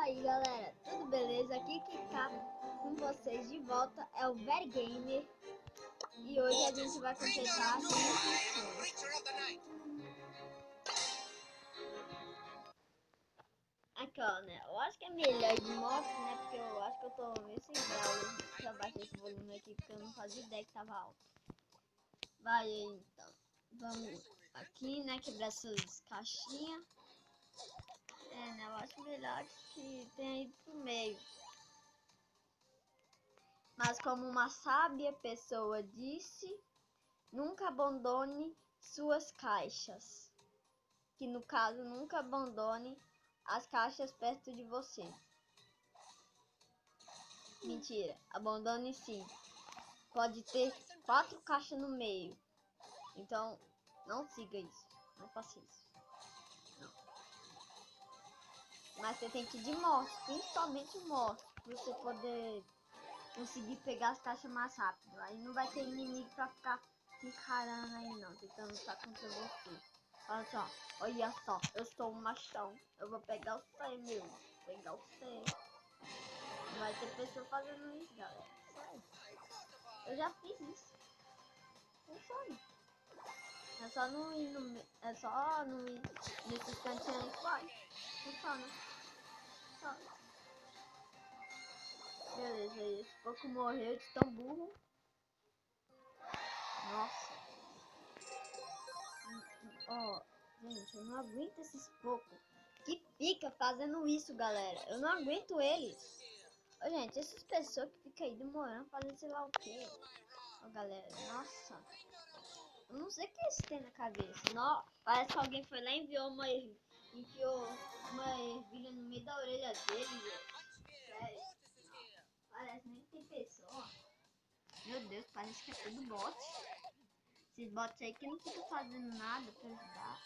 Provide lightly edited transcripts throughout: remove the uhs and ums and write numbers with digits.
aí galera, tudo beleza? Aqui quem tá com vocês de volta é o Very Gamer. E hoje a gente vai completar as missões. Aqui ó, né? Eu acho que é melhor de moto, né? Porque eu acho que eu tô meio sem grau. Deixa eu abaixar esse volume aqui porque eu não fazia ideia que tava alto. Vai aí então. Vamos aqui, né? Quebrar essas caixinhas. É, né? Eu acho melhor que tenha ido pro meio. Mas como uma sábia pessoa disse, nunca abandone suas caixas. Que no caso, nunca abandone as caixas perto de você. Mentira, abandone sim. Pode ter 4 caixas no meio. Então, não siga isso. Não faça isso. Não. Mas você tem que ir de moto, principalmente moto, para você poder conseguir pegar as caixas mais rápido. Aí não vai ter inimigo pra ficar encarando aí não, tentando lutar contra você. Olha só, olha só, eu sou um machão. Eu vou pegar você, meu. Vou pegar você. Não vai ter pessoa fazendo isso, galera. Sério. Eu já fiz isso. Funciona. É só não ir no. É só não ir nesses cantinhos aí que vai. Funciona. Funciona. Beleza, esse pouco morreu de tão burro. Nossa. Ó, gente, eu não aguento esses poucos que fica fazendo isso, galera. Eu não aguento eles. Ô, gente, essas pessoas que ficam aí demorando fazendo sei lá o que. Ó, galera, nossa. Eu não sei o que eles têm na cabeça. Não, parece que alguém foi lá e enfiou uma ervilha no meio da orelha dele, gente. Sério. Parece nem que tem pessoa. Meu Deus, parece que é tudo bot. Esses bots aí que não ficam fazendo nada pra ajudar.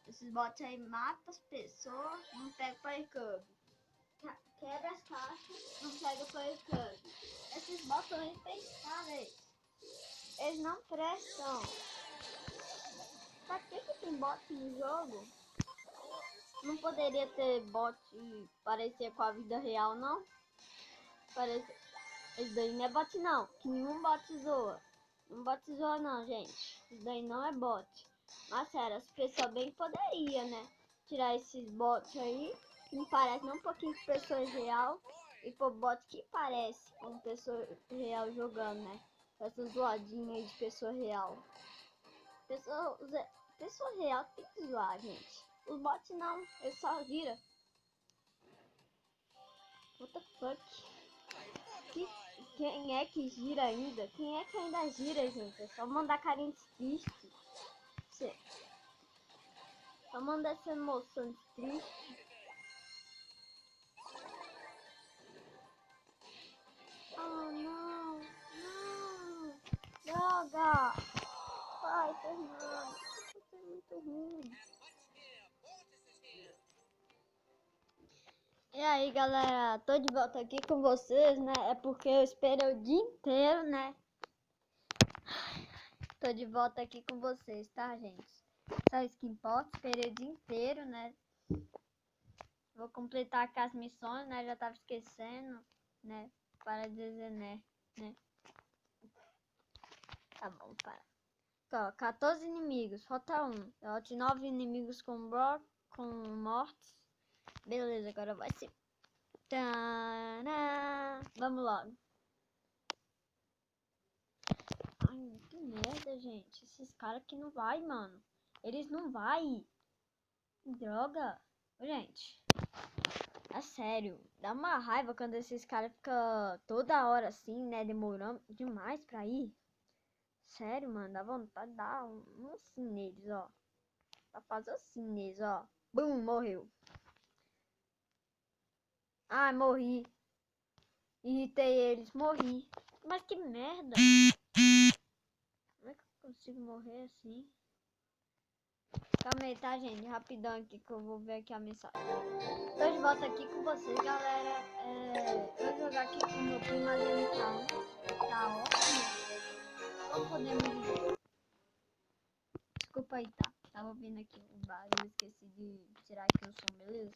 Esses bots aí matam as pessoas, não pega Play Cub. Quebra as caixas, não pega Play Cub. Esses bots são impensáveis. Eles não prestam. Pra que tem bot no jogo? Não poderia ter bot e parecer com a vida real, não? Parece... Esse daí não é bot, não. Que nenhum bot zoa. Não bot zoa, não, gente. Isso daí não é bot. Mas sério, as pessoas bem poderiam, né? Tirar esses bots aí, que não parece nem um pouquinho com pessoas real, e pôr bot que parece com pessoa real jogando, né? Essa zoadinha aí de pessoa real. Pessoa real tem que zoar, gente. Os bots não, eles só viram. What the fuck? Quem é que gira ainda? Quem é que ainda gira, gente? É só mandar carinha triste. Só manda essa emoção triste. Oh não, não, droga! Ai, Fernando, isso é muito ruim. E aí galera, tô de volta aqui com vocês, né? É porque eu esperei o dia inteiro, né? Tô de volta aqui com vocês, tá, gente? Só isso que importa, esperei o dia inteiro, né? Vou completar aqui as missões, né? Já tava esquecendo, né? Para dizer, né? Tá bom, para. Ó, 14 inimigos, falta um. Derrote 9 inimigos com mortes. Beleza, agora vai ser. Tadã! Vamos logo. Ai, que merda, gente. Esses caras que não vai, mano. Eles não vai. Droga. Gente. É sério, dá uma raiva quando esses caras ficam toda hora assim, né? Demorando demais pra ir. Sério, mano, dá vontade de dar um assim neles, ó. Pra fazer assim neles, ó. Bum, morreu. Ai, morri. Irritei eles, morri. Mas que merda. Como é que eu consigo morrer assim? Calma aí, tá, gente? Rapidão aqui que eu vou ver aqui a mensagem. Tô de volta aqui com vocês, galera. Eu vou jogar aqui com meu primo, mas ele tá ótimo. Não podemos dizer. Desculpa aí, tá? Tava ouvindo aqui o barulho, esqueci de tirar aqui o som, beleza?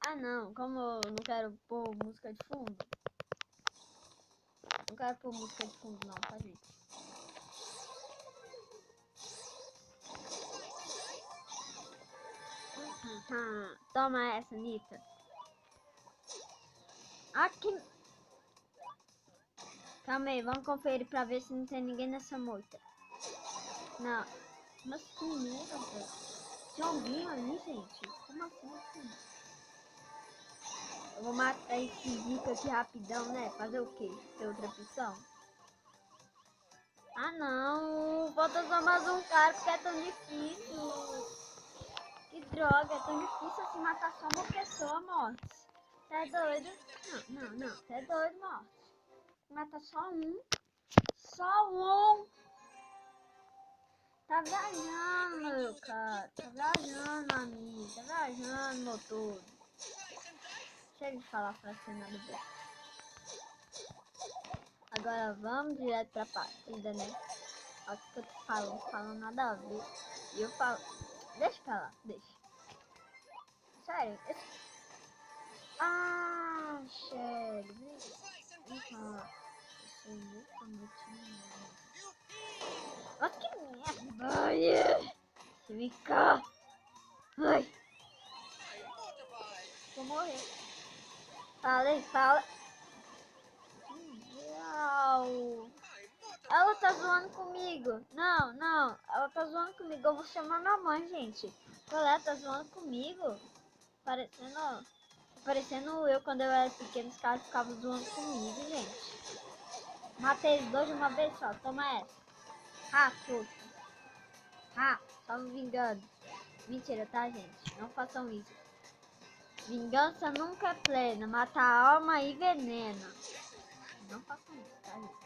Ah não, como eu não quero pôr música de fundo. Não quero pôr música de fundo não, tá gente? Toma essa, Nita. Aqui. Calma aí, vamos conferir pra ver se não tem ninguém nessa moita. Não. Mas que merda. Tem alguém ali, gente? Como assim? Eu vou matar esse bico aqui rapidão, né? Fazer o quê? Ter outra opção? Ah não, falta só mais um cara porque é tão difícil. Que droga, é tão difícil assim matar só uma pessoa, Mortis. Tá doido? Não, tá doido, Mortis. Matar só um. Só um. Tá viajando, meu cara. Tá viajando, amigo. Tá viajando, motor. Chega de falar pra cena do bem. Agora vamos direto pra partida, né? Olha o que eu tô falando nada a ver. E eu falo. Deixa pra lá, deixa. Sério, esse... Ah, Shelly. Vem cá. Nossa, que merda. Ai, vem cá. Ai. Vou morrer. Fala. Não. Ela tá zoando comigo. Não. Ela tá zoando comigo. Eu vou chamar minha mãe, gente. Ela tá zoando comigo. Parecendo eu quando eu era pequeno. Os caras ficavam zoando comigo, gente. Matei os dois de uma vez só. Toma essa. Puta. Só me vingando. Mentira, tá, gente? Não façam isso. Vingança nunca é plena. Mata a alma e venena. Não façam isso, tá, gente?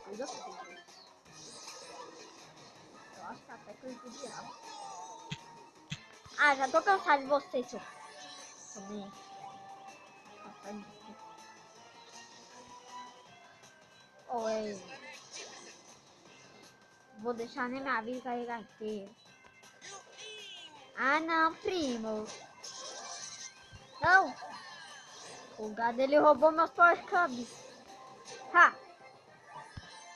Cuida com isso. Eu acho que até coisa do diabo. Já tô cansado de você, seu. Também. Oi. Vou deixar nem minha vida carregar inteira. Ah, não, primo. Não. O gado, ele roubou meus Power Cubs.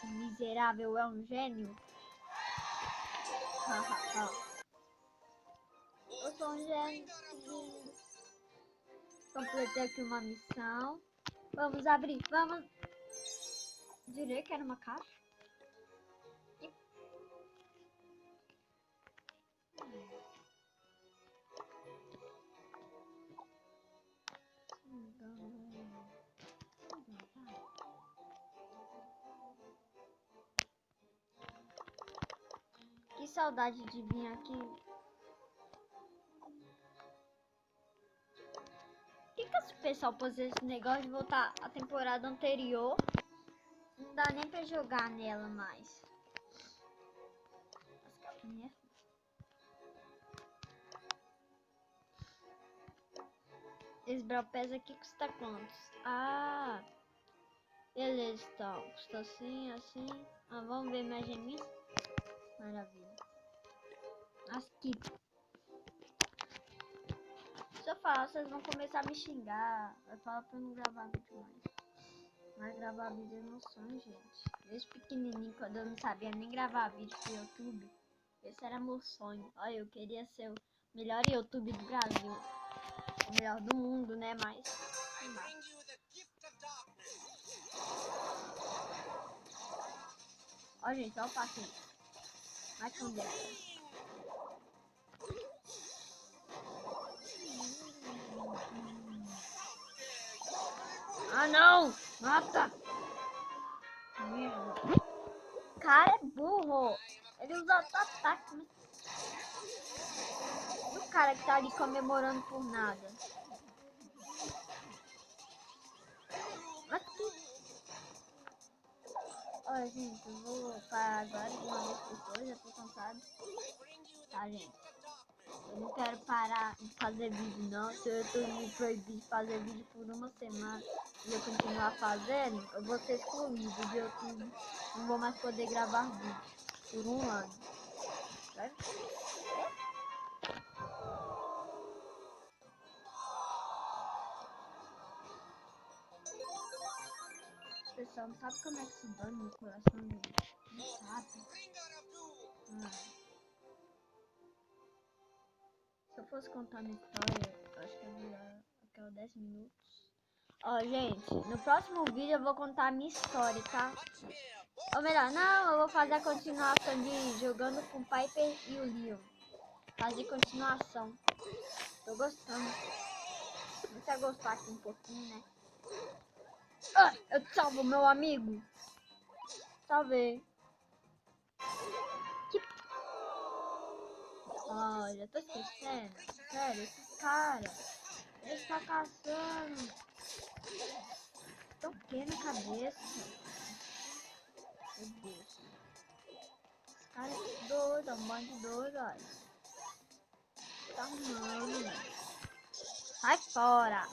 O miserável é um gênio. Eu sou um gênio. Completei aqui uma missão. Vamos abrir, vamos. Direi que era uma caixa. Que saudade de vir aqui. Por que esse pessoal pôs esse negócio de voltar à temporada anterior? Não dá nem pra jogar nela mais. Esse Brawl aqui custa quantos? Beleza, então. Custa assim. Vamos ver mais gemis. Maravilha. Aqui. Se eu falar, vocês vão começar a me xingar. Vai falar pra eu não gravar vídeo mais. Mas gravar vídeo é meu sonho, gente. Desde pequenininho, quando eu não sabia nem gravar vídeo pro YouTube. Esse era meu sonho. Olha, eu queria ser o melhor YouTube do Brasil. O melhor do mundo, né? Mas... Ó, gente, olha o passinho. Vai com Deus. Não! Mata! O cara é burro. Ele usa auto-ataque. E o cara que tá ali comemorando por nada? Mas que... Olha, gente, eu vou parar agora de uma vez por todas. Já tô cansado. Tá, gente? Eu não quero parar de fazer vídeo, não. Se o YouTube me proibir de fazer vídeo por uma semana e eu continuar fazendo, eu vou ser excluído do YouTube. Não vou mais poder gravar vídeo por um ano. Certo? pessoal não sabe como é que se dói no coração, não sabe. Se eu fosse contar minha história, eu acho que ia durar aquela 10 minutos. Ó, gente, no próximo vídeo eu vou contar a minha história, tá? Ou melhor, não, eu vou fazer a continuação de jogando com o Piper e o Leon. Fazer continuação. Tô gostando. Comecei a gostar aqui um pouquinho, né? Ah, eu te salvo, meu amigo. Salvei. Que... Olha, tô esquecendo. Sério, esses caras. Eles tá caçando. Tão pequeno na cabeça. Meu Deus. Esse cara é doido, é um bando de doido, olha. Tá arrumando. Sai fora.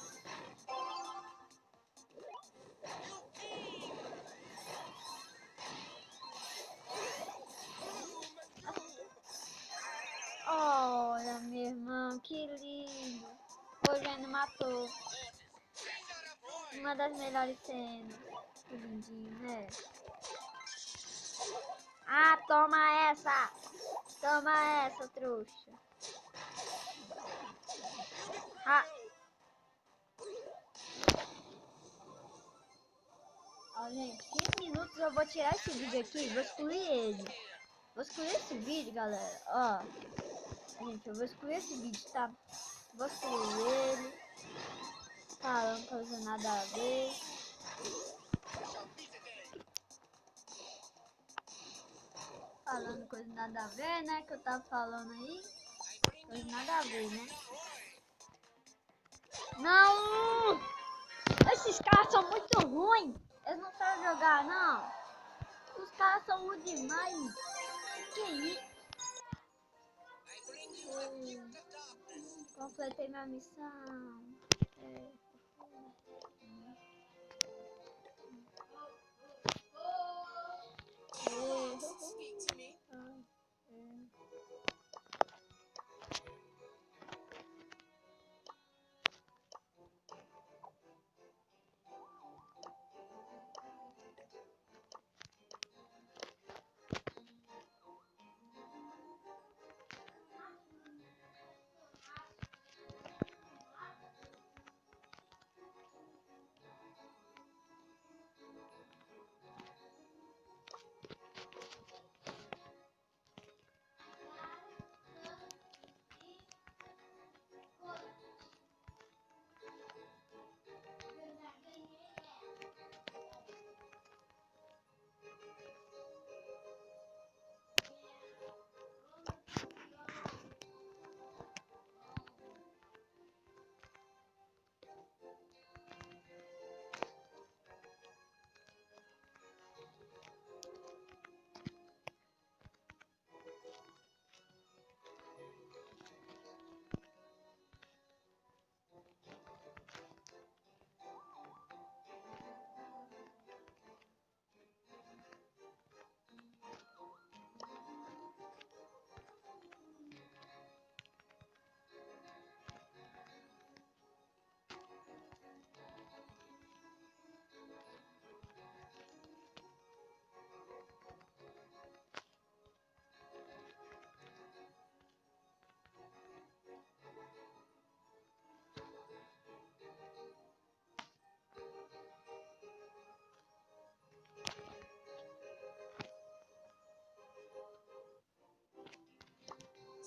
Olha, meu irmão, que lindo. O Eugênio matou. Uma das melhores cenas. Que lindinho, né? Ah, toma essa. Toma essa, trouxa. Ah. Ó, gente, 15 minutos eu vou tirar esse vídeo aqui. Vou excluir ele. Vou excluir esse vídeo, galera. Ó. Gente, eu vou excluir esse vídeo, tá? Vou excluir ele. Falando coisa nada a ver. Falando coisa nada a ver, né? Que eu tava falando aí. Coisa nada a ver, né? Não! Esses caras são muito ruins. Eles não sabem jogar, não. Os caras são ruins demais. Que isso? Completei minha missão.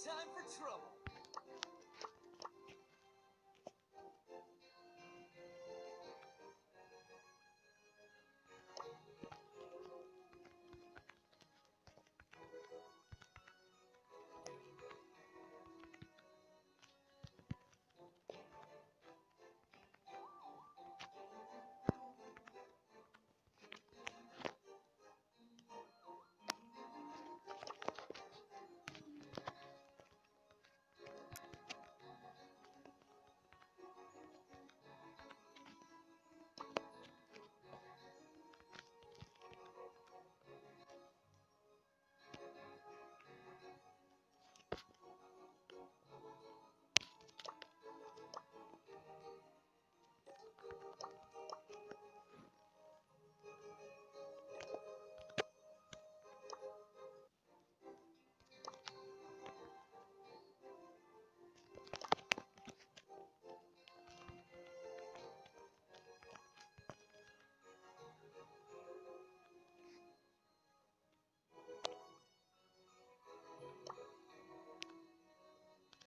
Time for trouble.